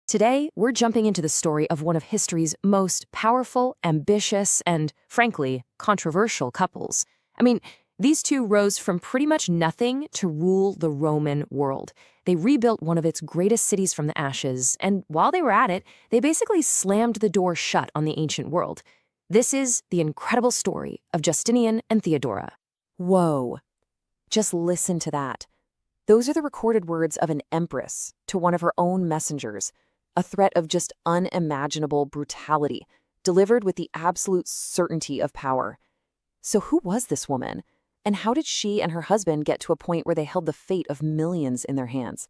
Today, we're jumping into the story of one of history's most powerful, ambitious, and, frankly, controversial couples. I mean, these two rose from pretty much nothing to rule the Roman world. They rebuilt one of its greatest cities from the ashes, and while they were at it, they basically slammed the door shut on the ancient world. This is the incredible story of Justinian and Theodora. Whoa. Just listen to that. Those are the recorded words of an empress to one of her own messengers, a threat of just unimaginable brutality, delivered with the absolute certainty of power. So who was this woman? And how did she and her husband get to a point where they held the fate of millions in their hands?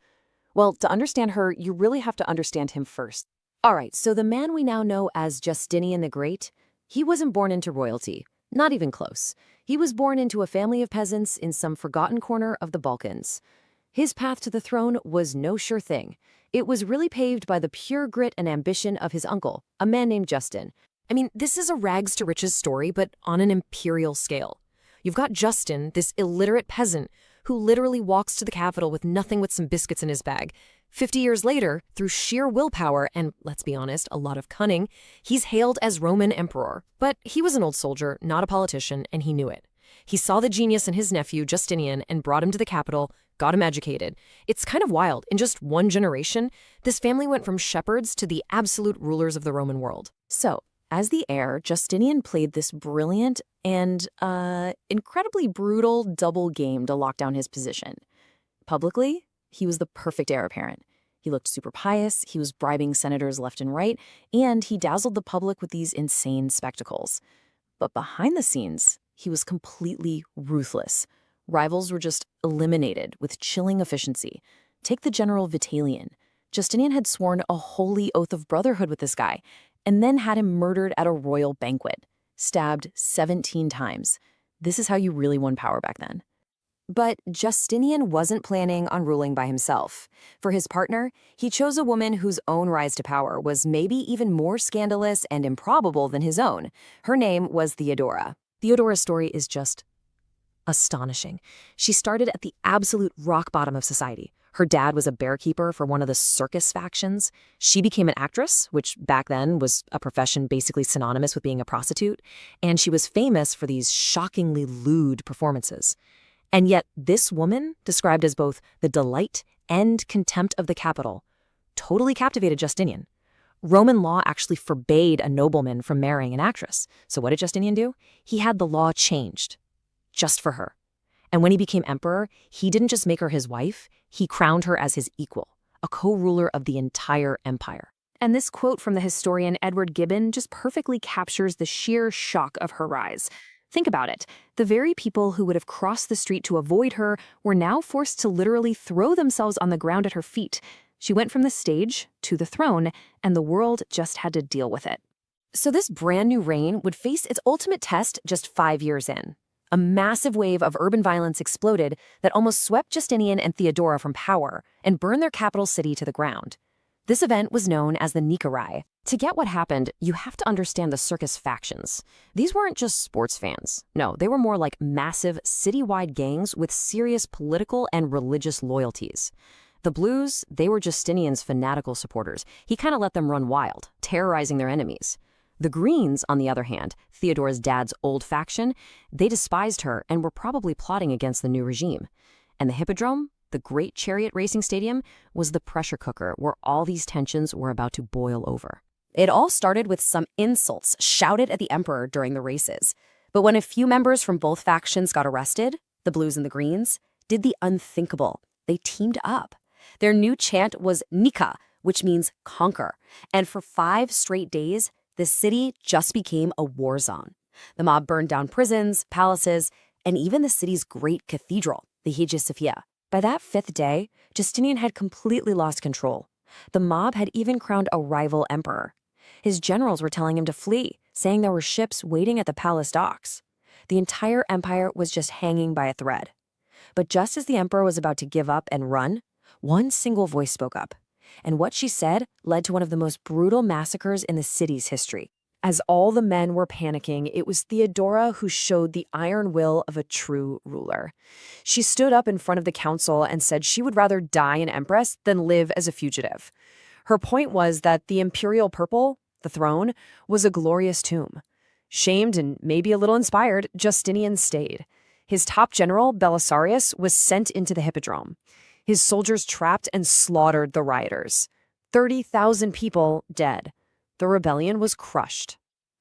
Well, to understand her, you really have to understand him first. All right, so the man we now know as Justinian the Great, he wasn't born into royalty, not even close. He was born into a family of peasants in some forgotten corner of the Balkans. His path to the throne was no sure thing. It was really paved by the pure grit and ambition of his uncle, a man named Justin. I mean, this is a rags-to-riches story, but on an imperial scale. You've got Justin, this illiterate peasant, who literally walks to the capital with nothing but some biscuits in his bag. 50 years later, through sheer willpower and, let's be honest, a lot of cunning, he's hailed as Roman emperor. But he was an old soldier, not a politician, and he knew it. He saw the genius in his nephew, Justinian, and brought him to the capital, got him educated. It's kind of wild. In just one generation, this family went from shepherds to the absolute rulers of the Roman world. So, as the heir, Justinian played this brilliant and incredibly brutal double game to lock down his position. Publicly, he was the perfect heir apparent. He looked super pious, he was bribing senators left and right, and he dazzled the public with these insane spectacles. But behind the scenes, he was completely ruthless. Rivals were just eliminated with chilling efficiency. Take the general Vitalian. Justinian had sworn a holy oath of brotherhood with this guy, and then had him murdered at a royal banquet, stabbed 17 times. This is how you really won power back then. But Justinian wasn't planning on ruling by himself. For his partner, he chose a woman whose own rise to power was maybe even more scandalous and improbable than his own. Her name was Theodora. Theodora's story is just astonishing. She started at the absolute rock bottom of society. Her dad was a bearkeeper for one of the Circus factions. She became an actress, which back then was a profession basically synonymous with being a prostitute, and she was famous for these shockingly lewd performances. And yet this woman, described as both the delight and contempt of the capital, totally captivated Justinian. Roman law actually forbade a nobleman from marrying an actress. So what did Justinian do? He had the law changed. Just for her. And when he became emperor, he didn't just make her his wife, he crowned her as his equal, a co-ruler of the entire empire. And this quote from the historian Edward Gibbon just perfectly captures the sheer shock of her rise. Think about it. The very people who would have crossed the street to avoid her were now forced to literally throw themselves on the ground at her feet. She went from the stage to the throne, and the world just had to deal with it. So this brand new reign would face its ultimate test just 5 years in. A massive wave of urban violence exploded that almost swept Justinian and Theodora from power and burned their capital city to the ground. This event was known as the Nicarii. To get what happened, you have to understand the Circus factions. These weren't just sports fans. No, they were more like massive citywide gangs with serious political and religious loyalties. The Blues, they were Justinian's fanatical supporters. He kind of let them run wild, terrorizing their enemies. The Greens, on the other hand, Theodora's dad's old faction, they despised her and were probably plotting against the new regime. And the Hippodrome, the great chariot racing stadium, was the pressure cooker where all these tensions were about to boil over. It all started with some insults shouted at the emperor during the races. But when a few members from both factions got arrested, the Blues and the Greens did the unthinkable. They teamed up. Their new chant was Nika, which means conquer. And for 5 straight days, the city just became a war zone. The mob burned down prisons, palaces, and even the city's great cathedral, the Hagia Sophia. By that 5th day, Justinian had completely lost control. The mob had even crowned a rival emperor. His generals were telling him to flee, saying there were ships waiting at the palace docks. The entire empire was just hanging by a thread. But just as the emperor was about to give up and run, one single voice spoke up. And what she said led to one of the most brutal massacres in the city's history. As all the men were panicking, it was Theodora who showed the iron will of a true ruler. She stood up in front of the council and said she would rather die an empress than live as a fugitive. Her point was that the imperial purple, the throne, was a glorious tomb. Shamed and maybe a little inspired, Justinian stayed. His top general, Belisarius, was sent into the hippodrome. His soldiers trapped and slaughtered the rioters. 30,000 people dead. The rebellion was crushed.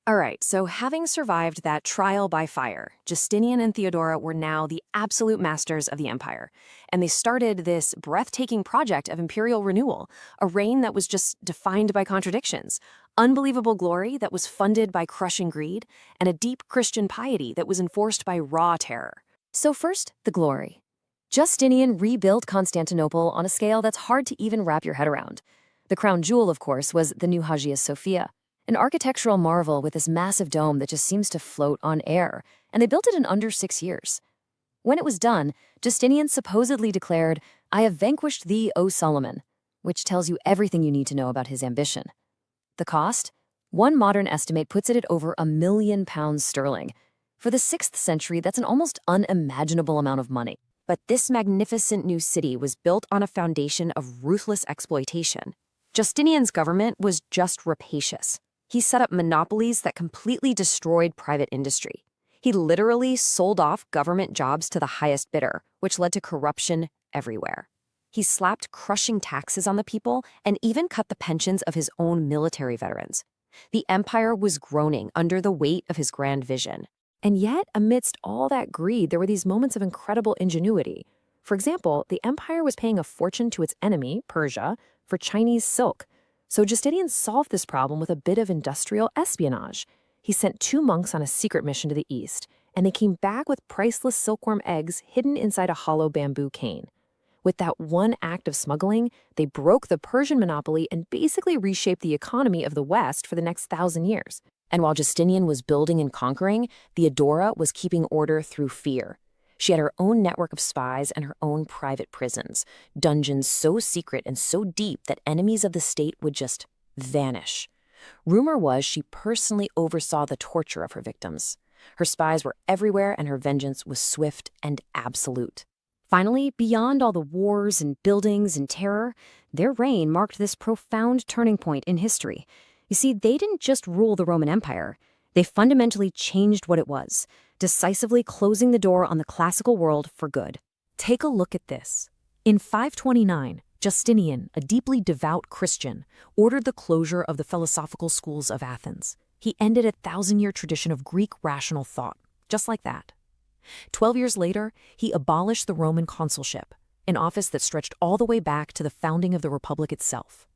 All right, so having survived that trial by fire, Justinian and Theodora were now the absolute masters of the empire. And they started this breathtaking project of imperial renewal, a reign that was just defined by contradictions, unbelievable glory that was funded by crushing greed, and a deep Christian piety that was enforced by raw terror. So first, the glory. Justinian rebuilt Constantinople on a scale that's hard to even wrap your head around. The crown jewel, of course, was the new Hagia Sophia, an architectural marvel with this massive dome that just seems to float on air, and they built it in under 6 years. When it was done, Justinian supposedly declared, "I have vanquished thee, O Solomon," which tells you everything you need to know about his ambition. The cost? One modern estimate puts it at over £1,000,000 sterling. For the 6th century, that's an almost unimaginable amount of money. But this magnificent new city was built on a foundation of ruthless exploitation. Justinian's government was just rapacious. He set up monopolies that completely destroyed private industry. He literally sold off government jobs to the highest bidder, which led to corruption everywhere. He slapped crushing taxes on the people and even cut the pensions of his own military veterans. The empire was groaning under the weight of his grand vision. And yet, amidst all that greed, there were these moments of incredible ingenuity. For example, the empire was paying a fortune to its enemy, Persia, for Chinese silk. So Justinian solved this problem with a bit of industrial espionage. He sent 2 monks on a secret mission to the east, and they came back with priceless silkworm eggs hidden inside a hollow bamboo cane. With that one act of smuggling, they broke the Persian monopoly and basically reshaped the economy of the West for the next 1,000 years. And while Justinian was building and conquering, Theodora was keeping order through fear. She had her own network of spies and her own private prisons, dungeons so secret and so deep that enemies of the state would just vanish. Rumor was she personally oversaw the torture of her victims. Her spies were everywhere and her vengeance was swift and absolute. Finally, beyond all the wars and buildings and terror, their reign marked this profound turning point in history. You see, they didn't just rule the Roman Empire. They fundamentally changed what it was, decisively closing the door on the classical world for good. Take a look at this. In 529, Justinian, a deeply devout Christian, ordered the closure of the philosophical schools of Athens. He ended a 1,000-year tradition of Greek rational thought, just like that. 12 years later, he abolished the Roman consulship, an office that stretched all the way back to the founding of the Republic itself.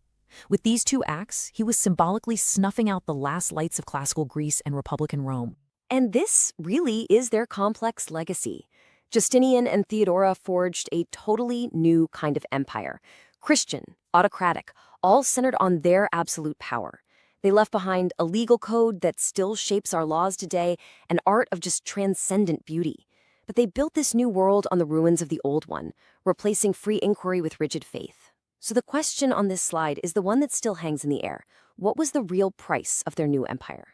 With these 2 acts, he was symbolically snuffing out the last lights of classical Greece and Republican Rome. And this really is their complex legacy. Justinian and Theodora forged a totally new kind of empire. Christian, autocratic, all centered on their absolute power. They left behind a legal code that still shapes our laws today, an art of just transcendent beauty. But they built this new world on the ruins of the old one, replacing free inquiry with rigid faith. So the question on this slide is the one that still hangs in the air. What was the real price of their new empire?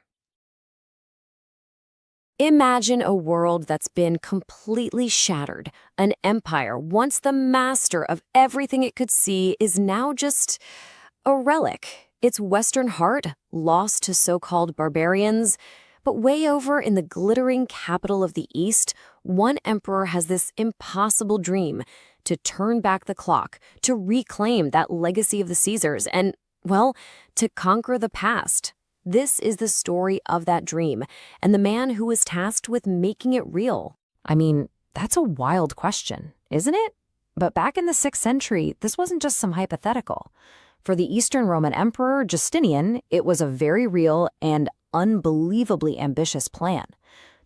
Imagine a world that's been completely shattered. An empire, once the master of everything it could see, is now just a relic. Its western heart lost to so-called barbarians. But way over in the glittering capital of the East, one emperor has this impossible dream to turn back the clock, to reclaim that legacy of the Caesars, and, well, to conquer the past. This is the story of that dream, and the man who was tasked with making it real. I mean, that's a wild question, isn't it? But back in the 6th century, this wasn't just some hypothetical. For the Eastern Roman Emperor, Justinian, it was a very real and unbelievably ambitious plan.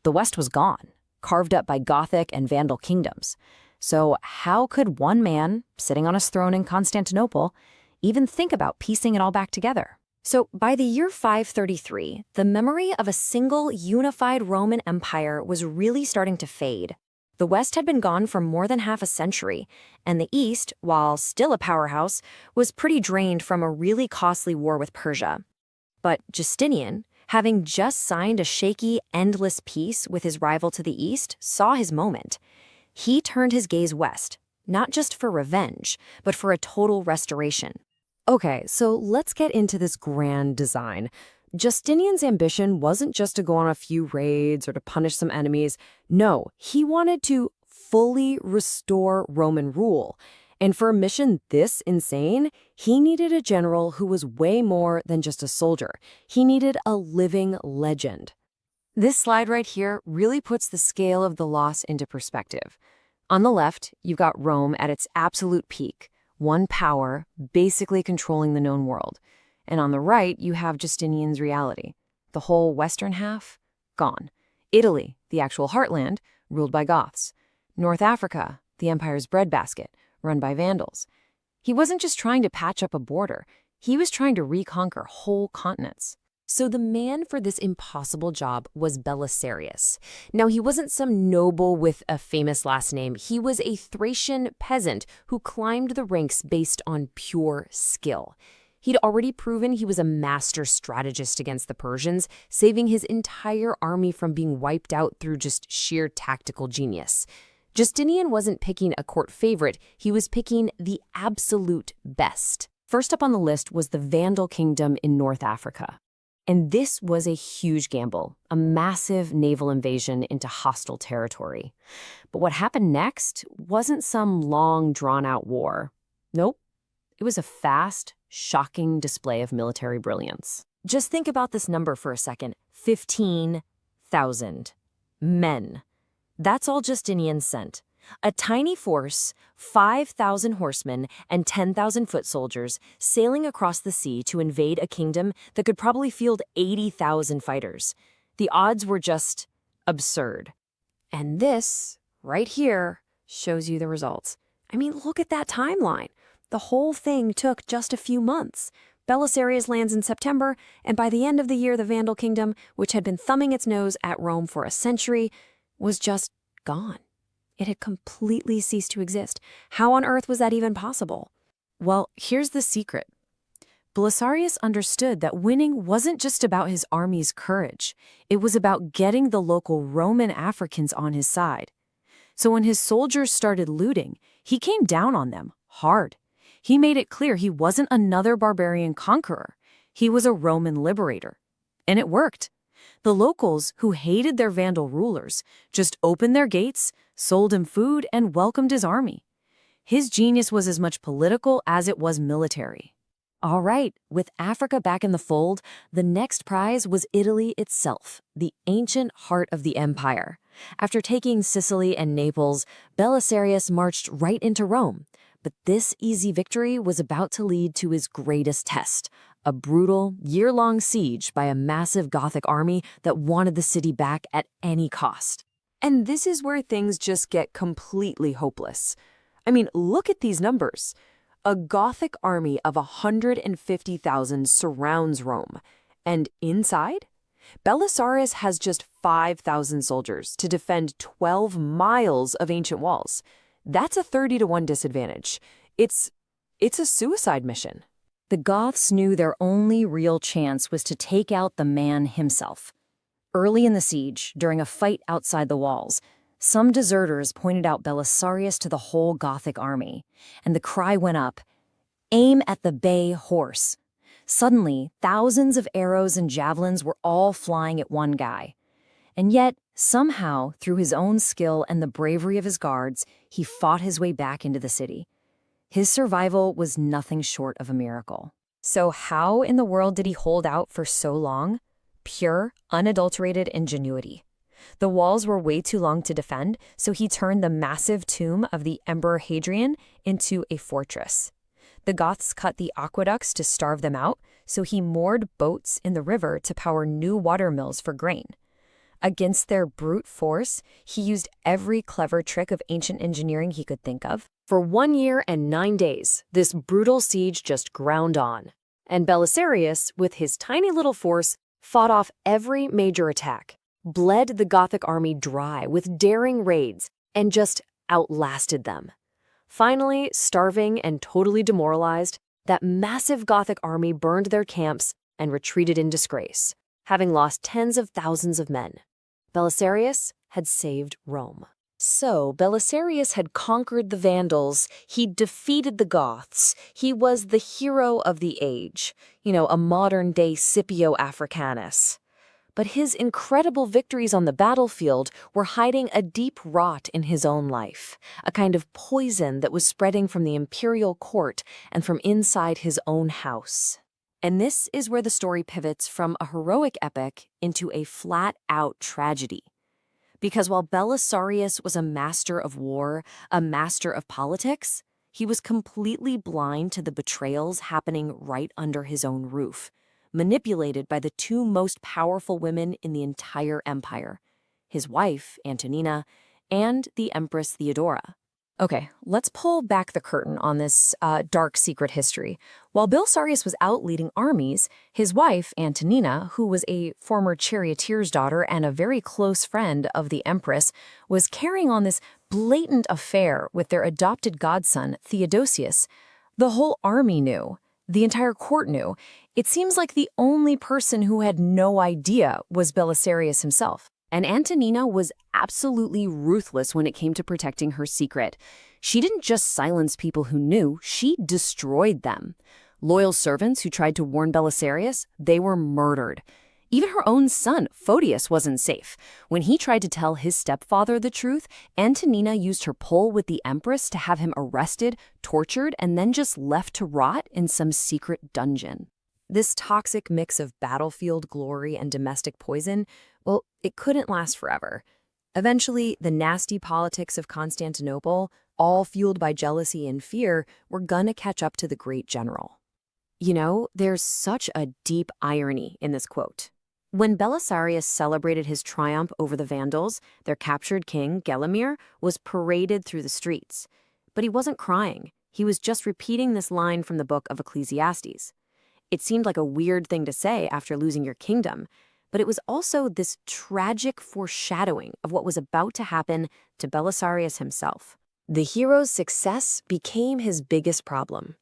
The West was gone, carved up by Gothic and Vandal kingdoms. So how could one man, sitting on his throne in Constantinople, even think about piecing it all back together? So by the year 533, the memory of a single unified Roman Empire was really starting to fade. The West had been gone for more than half a century, and the East, while still a powerhouse, was pretty drained from a really costly war with Persia. But Justinian, having just signed a shaky, endless peace with his rival to the East, saw his moment. He turned his gaze west, not just for revenge, but for a total restoration. Okay, so let's get into this grand design. Justinian's ambition wasn't just to go on a few raids or to punish some enemies. No, he wanted to fully restore Roman rule. And for a mission this insane, he needed a general who was way more than just a soldier. He needed a living legend. This slide right here really puts the scale of the loss into perspective. On the left, you've got Rome at its absolute peak, one power basically controlling the known world. And on the right, you have Justinian's reality. The whole western half, gone. Italy, the actual heartland, ruled by Goths. North Africa, the empire's breadbasket, run by Vandals. He wasn't just trying to patch up a border, he was trying to reconquer whole continents. So the man for this impossible job was Belisarius. Now, he wasn't some noble with a famous last name. He was a Thracian peasant who climbed the ranks based on pure skill. He'd already proven he was a master strategist against the Persians, saving his entire army from being wiped out through just sheer tactical genius. Justinian wasn't picking a court favorite, he was picking the absolute best. First up on the list was the Vandal kingdom in North Africa. And this was a huge gamble, a massive naval invasion into hostile territory. But what happened next wasn't some long, drawn-out war. Nope. It was a fast, shocking display of military brilliance. Just think about this number for a second. 15,000 men. That's all Justinian sent. A tiny force, 5,000 horsemen and 10,000 foot soldiers sailing across the sea to invade a kingdom that could probably field 80,000 fighters. The odds were just absurd. And this, right here, shows you the results. I mean, look at that timeline. The whole thing took just a few months. Belisarius lands in September, and by the end of the year, the Vandal kingdom, which had been thumbing its nose at Rome for a century, was just gone. It had completely ceased to exist. How on earth was that even possible? Well, here's the secret. Belisarius understood that winning wasn't just about his army's courage. It was about getting the local Roman Africans on his side. So when his soldiers started looting, he came down on them hard. He made it clear he wasn't another barbarian conqueror. He was a Roman liberator. And it worked. The locals, who hated their Vandal rulers, just opened their gates, sold him food, and welcomed his army. His genius was as much political as it was military. All right, with Africa back in the fold, the next prize was Italy itself, the ancient heart of the empire. After taking Sicily and Naples, Belisarius marched right into Rome. But this easy victory was about to lead to his greatest test, a brutal, year-long siege by a massive Gothic army that wanted the city back at any cost. And this is where things just get completely hopeless. I mean, look at these numbers. A Gothic army of 150,000 surrounds Rome. And inside? Belisarius has just 5,000 soldiers to defend 12 miles of ancient walls. That's a 30-to-1 disadvantage. It's a suicide mission. The Goths knew their only real chance was to take out the man himself. Early in the siege, during a fight outside the walls, some deserters pointed out Belisarius to the whole Gothic army, and the cry went up, "Aim at the bay horse." Suddenly, thousands of arrows and javelins were all flying at one guy. And yet, somehow, through his own skill and the bravery of his guards, he fought his way back into the city. His survival was nothing short of a miracle. So how in the world did he hold out for so long? Pure, unadulterated ingenuity. The walls were way too long to defend, so he turned the massive tomb of the Emperor Hadrian into a fortress. The Goths cut the aqueducts to starve them out, so he moored boats in the river to power new water mills for grain. Against their brute force, he used every clever trick of ancient engineering he could think of. For 1 year and 9 days, this brutal siege just ground on. And Belisarius, with his tiny little force, fought off every major attack, bled the Gothic army dry with daring raids, and just outlasted them. Finally, starving and totally demoralized, that massive Gothic army burned their camps and retreated in disgrace, having lost tens of thousands of men. Belisarius had saved Rome. So, Belisarius had conquered the Vandals, he'd defeated the Goths, he was the hero of the age, a modern-day Scipio Africanus. But his incredible victories on the battlefield were hiding a deep rot in his own life, a kind of poison that was spreading from the imperial court and from inside his own house. And this is where the story pivots from a heroic epic into a flat-out tragedy. Because while Belisarius was a master of war, a master of politics, he was completely blind to the betrayals happening right under his own roof, manipulated by the two most powerful women in the entire empire, his wife, Antonina, and the Empress Theodora. Okay, let's pull back the curtain on this dark secret history. While Belisarius was out leading armies, his wife, Antonina, who was a former charioteer's daughter and a very close friend of the Empress, was carrying on this blatant affair with their adopted godson, Theodosius. The whole army knew. The entire court knew. It seems like the only person who had no idea was Belisarius himself. And Antonina was absolutely ruthless when it came to protecting her secret. She didn't just silence people who knew, she destroyed them. Loyal servants who tried to warn Belisarius, they were murdered. Even her own son, Photius, wasn't safe. When he tried to tell his stepfather the truth, Antonina used her pull with the Empress to have him arrested, tortured, and then just left to rot in some secret dungeon. This toxic mix of battlefield glory and domestic poison, well, it couldn't last forever. Eventually, the nasty politics of Constantinople, all fueled by jealousy and fear, were gonna catch up to the great general. There's such a deep irony in this quote. When Belisarius celebrated his triumph over the Vandals, their captured king, Gelimir, was paraded through the streets. But he wasn't crying. He was just repeating this line from the book of Ecclesiastes. It seemed like a weird thing to say after losing your kingdom, but it was also this tragic foreshadowing of what was about to happen to Belisarius himself. The hero's success became his biggest problem.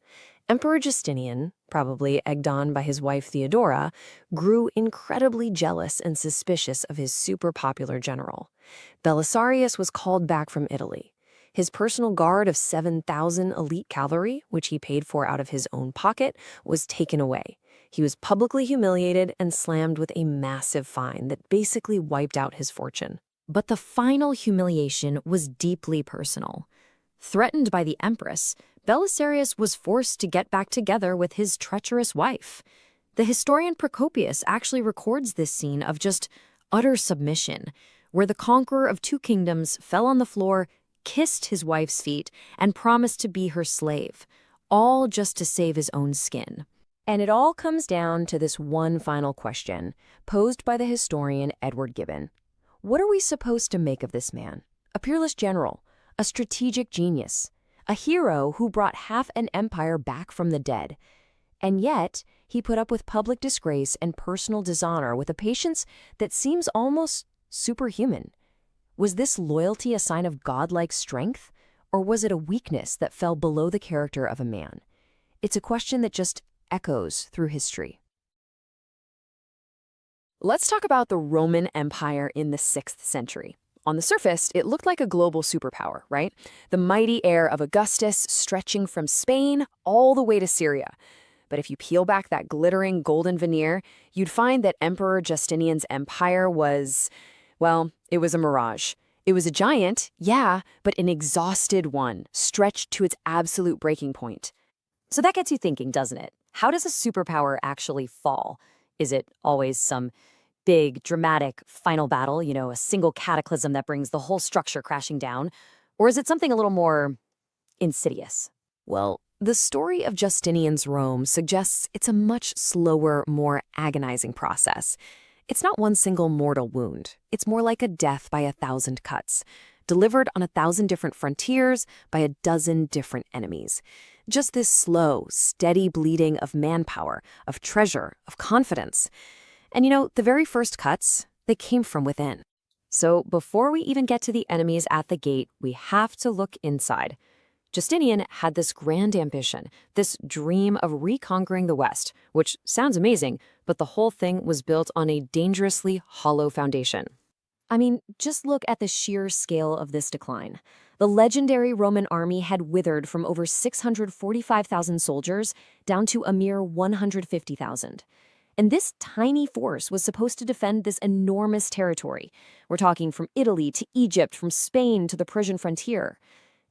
Emperor Justinian, probably egged on by his wife Theodora, grew incredibly jealous and suspicious of his super popular general. Belisarius was called back from Italy. His personal guard of 7,000 elite cavalry, which he paid for out of his own pocket, was taken away. He was publicly humiliated and slammed with a massive fine that basically wiped out his fortune. But the final humiliation was deeply personal. Threatened by the Empress, Belisarius was forced to get back together with his treacherous wife. The historian Procopius actually records this scene of just utter submission, where the conqueror of two kingdoms fell on the floor, kissed his wife's feet, and promised to be her slave, all just to save his own skin. And it all comes down to this one final question, posed by the historian Edward Gibbon. What are we supposed to make of this man? A peerless general, a strategic genius, a hero who brought half an empire back from the dead. And yet, he put up with public disgrace and personal dishonor with a patience that seems almost superhuman. Was this loyalty a sign of godlike strength, or was it a weakness that fell below the character of a man? It's a question that just echoes through history. Let's talk about the Roman Empire in the 6th century. On the surface, it looked like a global superpower, right? The mighty heir of Augustus stretching from Spain all the way to Syria. But if you peel back that glittering golden veneer, you'd find that Emperor Justinian's empire was, well, it was a mirage. It was a giant, yeah, but an exhausted one, stretched to its absolute breaking point. So that gets you thinking, doesn't it? How does a superpower actually fall? Is it always some big, dramatic final battle, a single cataclysm that brings the whole structure crashing down? Or is it something a little more insidious? Well, the story of Justinian's Rome suggests it's a much slower, more agonizing process. It's not one single mortal wound. It's more like a death by 1,000 cuts, delivered on 1,000 different frontiers by a dozen different enemies. Just this slow, steady bleeding of manpower, of treasure, of confidence. And the very first cuts, they came from within. So before we even get to the enemies at the gate, we have to look inside. Justinian had this grand ambition, this dream of reconquering the West, which sounds amazing, but the whole thing was built on a dangerously hollow foundation. I mean, just look at the sheer scale of this decline. The legendary Roman army had withered from over 645,000 soldiers down to a mere 150,000. And this tiny force was supposed to defend this enormous territory. We're talking from Italy to Egypt, from Spain to the Persian frontier.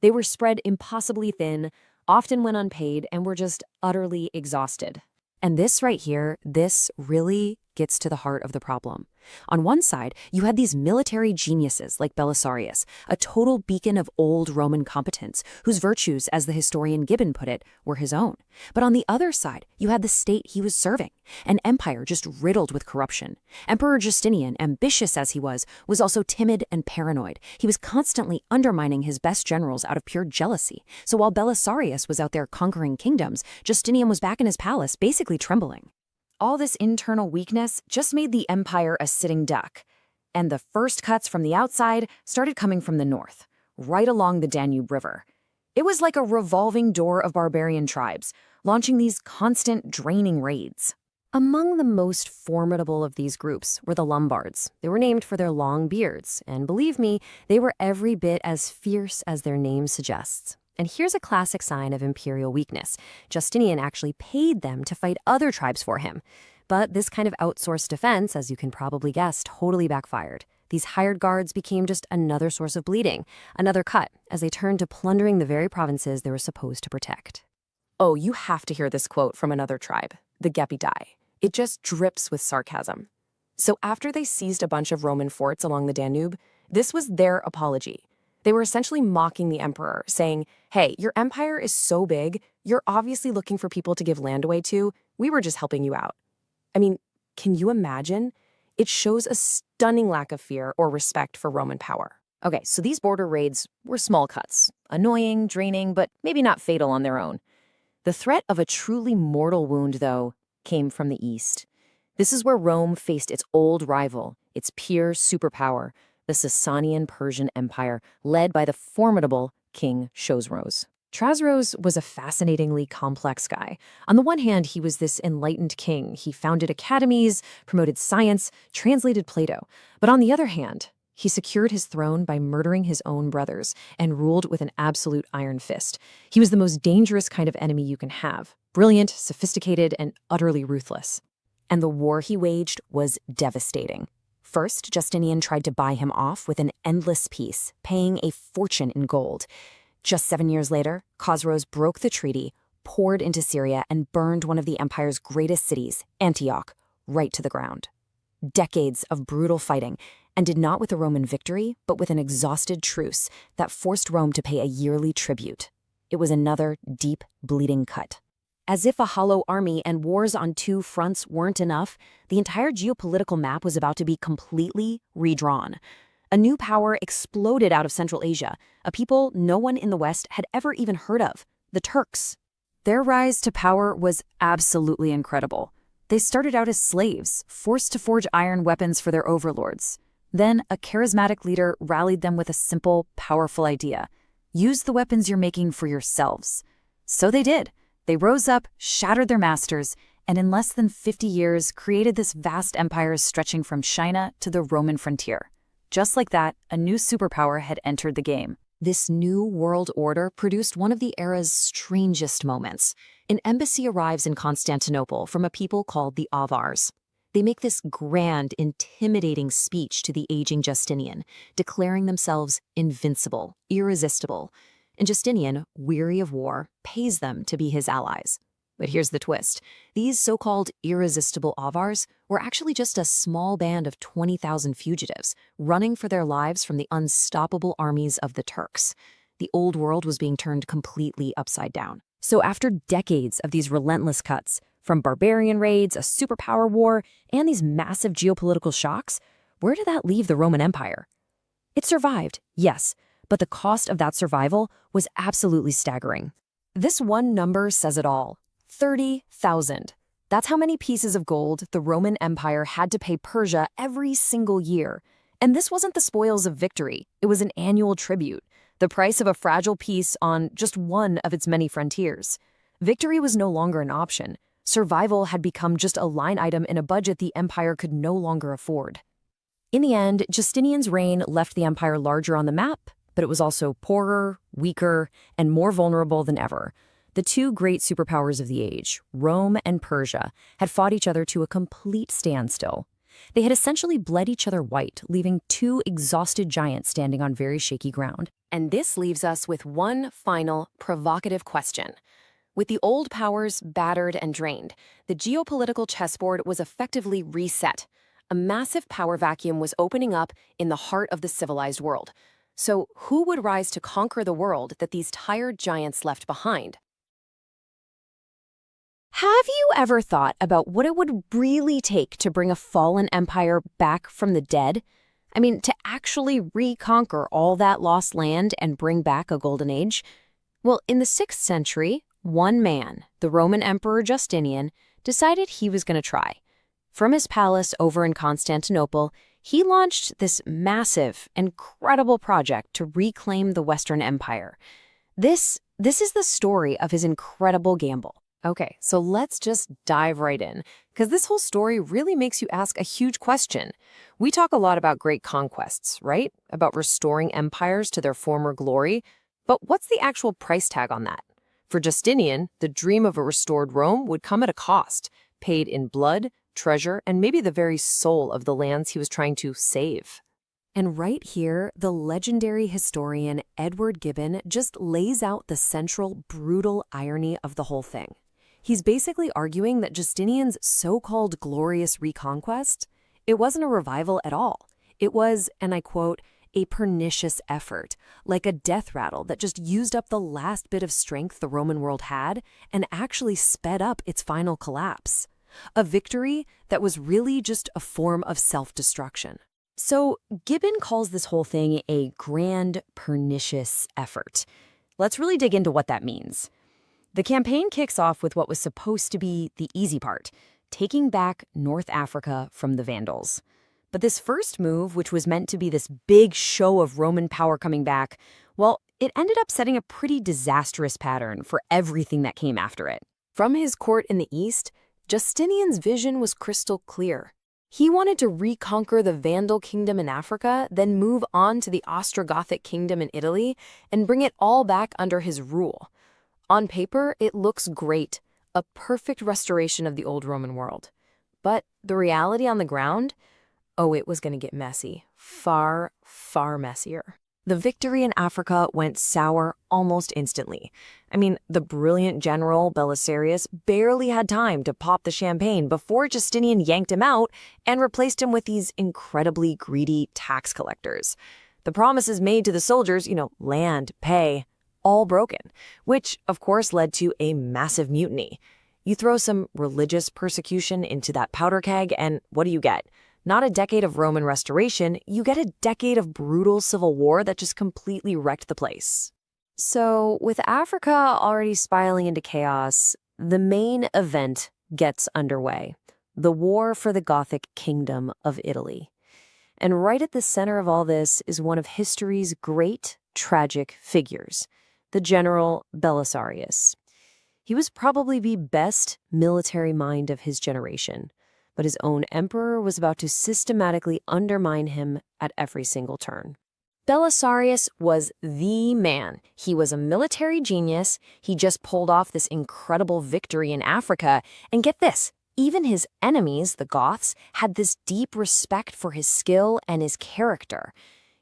They were spread impossibly thin, often went unpaid, and were just utterly exhausted. And this right here, this really gets to the heart of the problem. On one side, you had these military geniuses like Belisarius, a total beacon of old Roman competence, whose virtues, as the historian Gibbon put it, were his own. But on the other side, you had the state he was serving, an empire just riddled with corruption. Emperor Justinian, ambitious as he was also timid and paranoid. He was constantly undermining his best generals out of pure jealousy. So while Belisarius was out there conquering kingdoms, Justinian was back in his palace, basically trembling. All this internal weakness just made the empire a sitting duck. And the first cuts from the outside started coming from the north, right along the Danube River. It was like a revolving door of barbarian tribes, launching these constant draining raids. Among the most formidable of these groups were the Lombards. They were named for their long beards, and believe me, they were every bit as fierce as their name suggests. And here's a classic sign of imperial weakness. Justinian actually paid them to fight other tribes for him. But this kind of outsourced defense, as you can probably guess, totally backfired. These hired guards became just another source of bleeding, another cut, as they turned to plundering the very provinces they were supposed to protect. Oh, you have to hear this quote from another tribe, the Gepidai. It just drips with sarcasm. So after they seized a bunch of Roman forts along the Danube, this was their apology. They were essentially mocking the emperor, saying, hey, your empire is so big, you're obviously looking for people to give land away to. We were just helping you out. I mean, can you imagine? It shows a stunning lack of fear or respect for Roman power. Okay, so these border raids were small cuts. Annoying, draining, but maybe not fatal on their own. The threat of a truly mortal wound, though, came from the east. This is where Rome faced its old rival, its peer superpower, the Sasanian Persian Empire, led by the formidable King Chosroes. Chosroes was a fascinatingly complex guy. On the one hand, he was this enlightened king. He founded academies, promoted science, translated Plato. But on the other hand, he secured his throne by murdering his own brothers and ruled with an absolute iron fist. He was the most dangerous kind of enemy you can have. Brilliant, sophisticated, and utterly ruthless. And the war he waged was devastating. First, Justinian tried to buy him off with an endless peace, paying a fortune in gold. Just 7 years later, Chosroes broke the treaty, poured into Syria, and burned one of the empire's greatest cities, Antioch, right to the ground. Decades of brutal fighting, and did not with a Roman victory, but with an exhausted truce that forced Rome to pay a yearly tribute. It was another deep, bleeding cut. As if a hollow army and wars on two fronts weren't enough, the entire geopolitical map was about to be completely redrawn. A new power exploded out of Central Asia, a people no one in the West had ever even heard of, the Turks. Their rise to power was absolutely incredible. They started out as slaves, forced to forge iron weapons for their overlords. Then a charismatic leader rallied them with a simple, powerful idea. Use the weapons you're making for yourselves. So they did. They rose up, shattered their masters, and in less than 50 years created this vast empire stretching from China to the Roman frontier. Just like that, a new superpower had entered the game. This new world order produced one of the era's strangest moments. An embassy arrives in Constantinople from a people called the Avars. They make this grand, intimidating speech to the aging Justinian, declaring themselves invincible, irresistible. And Justinian, weary of war, pays them to be his allies. But here's the twist. These so-called irresistible Avars were actually just a small band of 20,000 fugitives, running for their lives from the unstoppable armies of the Turks. The old world was being turned completely upside down. So after decades of these relentless cuts, from barbarian raids, a superpower war, and these massive geopolitical shocks, where did that leave the Roman Empire? It survived, yes, but the cost of that survival was absolutely staggering. This one number says it all. 30,000. That's how many pieces of gold the Roman Empire had to pay Persia every single year. And this wasn't the spoils of victory. It was an annual tribute, the price of a fragile peace on just one of its many frontiers. Victory was no longer an option. Survival had become just a line item in a budget the empire could no longer afford. In the end, Justinian's reign left the empire larger on the map, but it was also poorer, weaker, and more vulnerable than ever. The two great superpowers of the age, Rome and Persia, had fought each other to a complete standstill. They had essentially bled each other white, leaving two exhausted giants standing on very shaky ground. And this leaves us with one final, provocative question. With the old powers battered and drained, the geopolitical chessboard was effectively reset. A massive power vacuum was opening up in the heart of the civilized world. So who would rise to conquer the world that these tired giants left behind? Have you ever thought about what it would really take to bring a fallen empire back from the dead? I mean, to actually reconquer all that lost land and bring back a golden age? Well, in the 6th century, one man, the Roman Emperor Justinian, decided he was going to try. From his palace over in Constantinople, he launched this massive, incredible project to reclaim the Western Empire. This is the story of his incredible gamble. Okay, so let's just dive right in, because this whole story really makes you ask a huge question. We talk a lot about great conquests, right? About restoring empires to their former glory. But what's the actual price tag on that? For Justinian, the dream of a restored Rome would come at a cost, paid in blood, treasure, and maybe the very soul of the lands he was trying to save. And right here, the legendary historian Edward Gibbon just lays out the central, brutal irony of the whole thing. He's basically arguing that Justinian's so-called glorious reconquest, it wasn't a revival at all. It was, and I quote, a pernicious effort, like a death rattle that just used up the last bit of strength the Roman world had and actually sped up its final collapse. A victory that was really just a form of self-destruction. So Gibbon calls this whole thing a grand, pernicious effort. Let's really dig into what that means. The campaign kicks off with what was supposed to be the easy part, taking back North Africa from the Vandals. But this first move, which was meant to be this big show of Roman power coming back, well, it ended up setting a pretty disastrous pattern for everything that came after it. From his court in the east, Justinian's vision was crystal clear. He wanted to reconquer the Vandal kingdom in Africa, then move on to the Ostrogothic kingdom in Italy, and bring it all back under his rule. On paper, it looks great, a perfect restoration of the old Roman world. But the reality on the ground? Oh, it was going to get messy. Far, far messier. The victory in Africa went sour almost instantly. I mean, the brilliant general Belisarius barely had time to pop the champagne before Justinian yanked him out and replaced him with these incredibly greedy tax collectors. The promises made to the soldiers, land, pay, all broken, which, of course, led to a massive mutiny. You throw some religious persecution into that powder keg, and what do you get? Not a decade of Roman restoration, you get a decade of brutal civil war that just completely wrecked the place. So, with Africa already spiraling into chaos, the main event gets underway. The war for the Gothic kingdom of Italy. And right at the center of all this is one of history's great, tragic figures, the general Belisarius. He was probably the best military mind of his generation, but his own emperor was about to systematically undermine him at every single turn. Belisarius was the man. He was a military genius. He just pulled off this incredible victory in Africa. And get this, even his enemies, the Goths, had this deep respect for his skill and his character.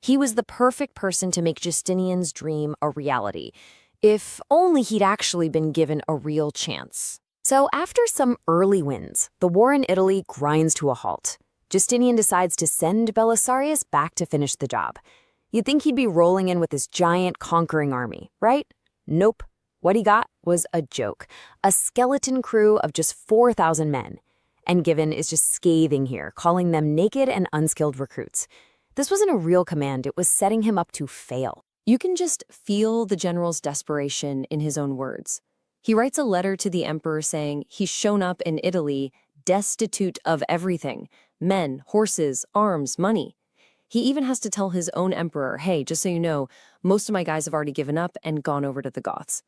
He was the perfect person to make Justinian's dream a reality, if only he'd actually been given a real chance. So after some early wins, the war in Italy grinds to a halt. Justinian decides to send Belisarius back to finish the job. You'd think he'd be rolling in with this giant conquering army, right? Nope. What he got was a joke, a skeleton crew of just 4,000 men. And Gibbon is just scathing here, calling them naked and unskilled recruits. This wasn't a real command, it was setting him up to fail. You can just feel the general's desperation in his own words. He writes a letter to the emperor saying he's shown up in Italy destitute of everything, men, horses, arms, money. He even has to tell his own emperor, hey, just so you know, most of my guys have already given up and gone over to the Goths.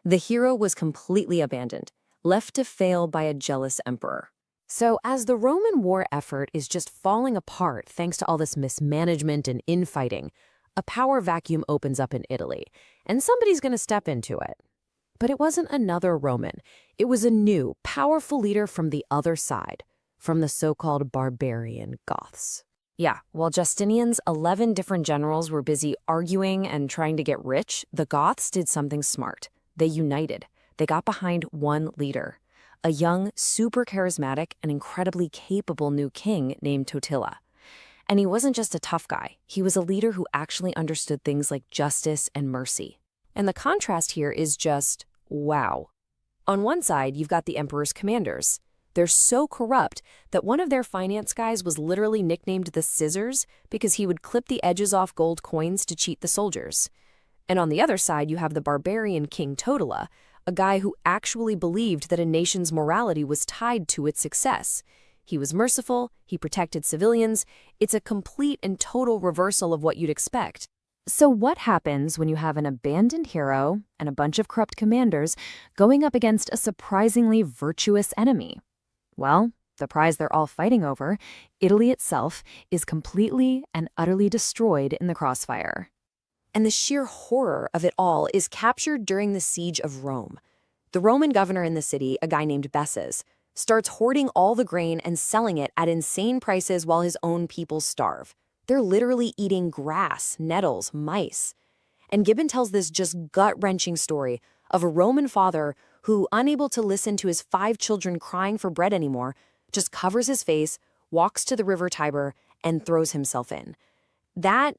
The hero was completely abandoned, left to fail by a jealous emperor. So as the Roman war effort is just falling apart thanks to all this mismanagement and infighting, a power vacuum opens up in Italy, and somebody's going to step into it. But it wasn't another Roman. It was a new, powerful leader from the other side, from the so-called barbarian Goths. Yeah, while Justinian's 11 different generals were busy arguing and trying to get rich, the Goths did something smart. They united. They got behind one leader, a young, super charismatic, and incredibly capable new king named Totila. And he wasn't just a tough guy. He was a leader who actually understood things like justice and mercy. And the contrast here is just, wow. On one side, you've got the emperor's commanders. They're so corrupt that one of their finance guys was literally nicknamed the Scissors because he would clip the edges off gold coins to cheat the soldiers. And on the other side, you have the barbarian King Totila, a guy who actually believed that a nation's morality was tied to its success. He was merciful, he protected civilians. It's a complete and total reversal of what you'd expect. So what happens when you have an abandoned hero and a bunch of corrupt commanders going up against a surprisingly virtuous enemy? Well, the prize they're all fighting over, Italy itself, is completely and utterly destroyed in the crossfire. And the sheer horror of it all is captured during the siege of Rome. The Roman governor in the city, a guy named Bessus, starts hoarding all the grain and selling it at insane prices while his own people starve. They're literally eating grass, nettles, mice. And Gibbon tells this just gut-wrenching story of a Roman father who, unable to listen to his 5 children crying for bread anymore, just covers his face, walks to the river Tiber, and throws himself in. That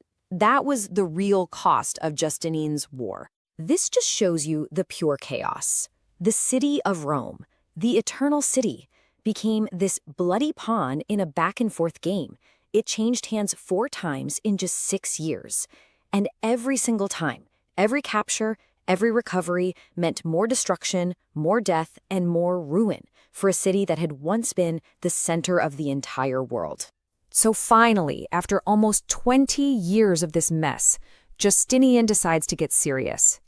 was the real cost of Justinian's war. This just shows you the pure chaos. The city of Rome, the eternal city, became this bloody pawn in a back-and-forth game. It changed hands 4 times in just 6 years. And every single time, every capture, every recovery meant more destruction, more death, and more ruin for a city that had once been the center of the entire world. So finally, after almost 20 years of this mess, Justinian decides to get serious.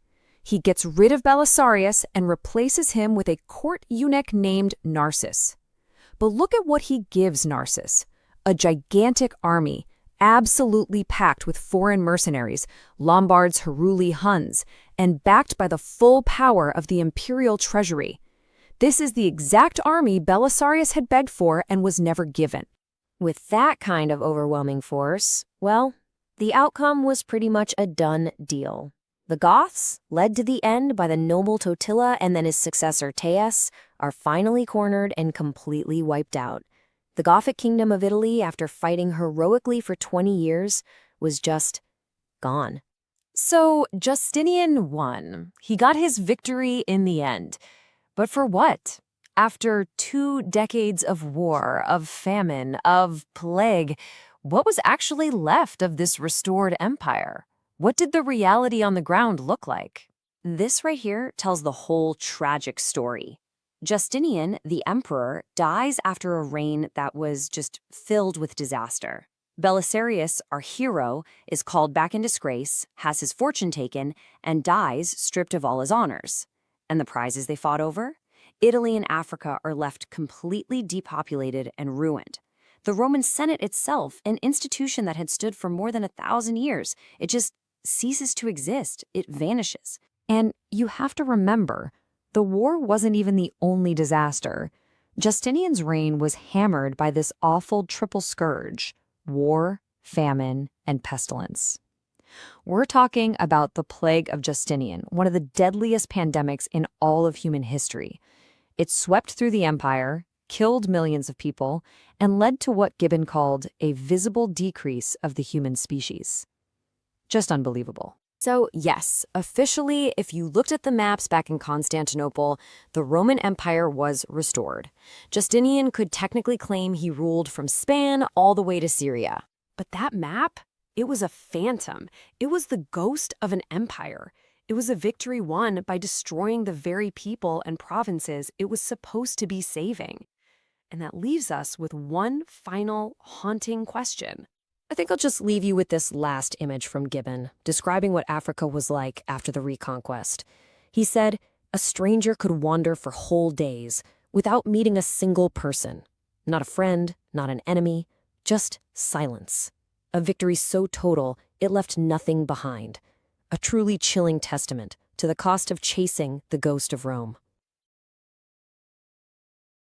He gets rid of Belisarius and replaces him with a court eunuch named Narses. But look at what he gives Narses: a gigantic army, absolutely packed with foreign mercenaries, Lombards, Heruli, Huns, and backed by the full power of the imperial treasury. This is the exact army Belisarius had begged for and was never given. With that kind of overwhelming force, well, the outcome was pretty much a done deal. The Goths, led to the end by the noble Totila and then his successor Teias, are finally cornered and completely wiped out. The Gothic kingdom of Italy, after fighting heroically for 20 years, was just gone. So Justinian won. He got his victory in the end. But for what? After 2 decades of war, of famine, of plague, what was actually left of this restored empire? What did the reality on the ground look like? This right here tells the whole tragic story. Justinian, the emperor, dies after a reign that was just filled with disaster. Belisarius, our hero, is called back in disgrace, has his fortune taken, and dies stripped of all his honors. And the prizes they fought over? Italy and Africa are left completely depopulated and ruined. The Roman Senate itself, an institution that had stood for more than 1,000 years, it just ceases to exist. It vanishes. And you have to remember, the war wasn't even the only disaster. Justinian's reign was hammered by this awful triple scourge: war, famine, and pestilence. We're talking about the plague of Justinian, one of the deadliest pandemics in all of human history. It swept through the empire, killed millions of people, and led to what Gibbon called a visible decrease of the human species. Just unbelievable. So yes, officially, if you looked at the maps back in Constantinople, the Roman Empire was restored. Justinian could technically claim he ruled from Spain all the way to Syria. But that map, it was a phantom. It was the ghost of an empire. It was a victory won by destroying the very people and provinces it was supposed to be saving. And that leaves us with one final haunting question. I think I'll just leave you with this last image from Gibbon, describing what Africa was like after the Reconquest. He said, "A stranger could wander for whole days without meeting a single person. Not a friend, not an enemy, just silence. A victory so total, it left nothing behind. A truly chilling testament to the cost of chasing the ghost of Rome.